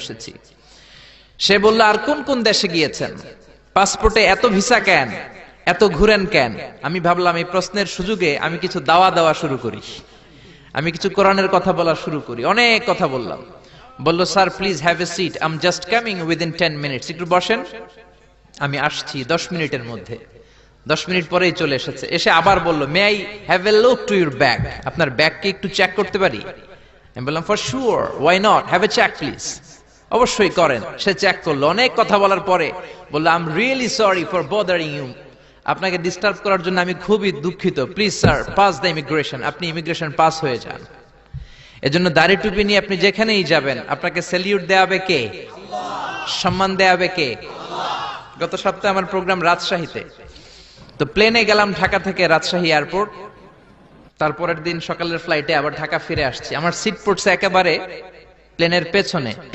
এসেছি। সে বলল, আর কোন কোন দেশে গিয়েছেন? পাসপোর্টে এত ভিসা কেন, এত ঘুরেন কেন? আমি ভাবলাম এই প্রশ্নের সুযোগে আমি কিছু দেওয়া শুরু করি, আমি কিছু কোরআনের কথা বলা শুরু করি। অনেক কথা বললাম। বলল, sir please have a seat, I am just coming within 10 minutes, একটু বসেন, আমি আসছি 10 মিনিটের মধ্যে। 10 মিনিট পরেই চলে এসেছে। এসে আবার বলল, may I have a look to your bag, আপনার ব্যাগকে একটু চেক করতে পারি? আমি বললাম, for sure, why not, have a check please. অবশ্যই করেন। সে চেক করলো। অনেক কথা বলার পরে বললো, I am really sorry for bothering you, আপনাকে ডিস্টার্ব করার জন্য আমি খুবই দুঃখিত, please sir pass the immigration, আপনি ইমিগ্রেশন পাস হয়ে যান। এজন্য দাড়ি টুপি নিয়ে আপনি যেখানেই যাবেন আপনাকে স্যালিউট দেওয়াবে কে? সম্মান দেওয়াবে কে? গত সপ্তাহে আমার প্রোগ্রাম রাজশাহীতে, তো প্লেনে গেলাম ঢাকা থেকে রাজশাহী এয়ারপোর্ট। তারপরের দিন সকালের ফ্লাইটে আবার ঢাকা ফিরে আসছি। আমার সিট পড়ছে একেবারে প্লেনের পেছনে।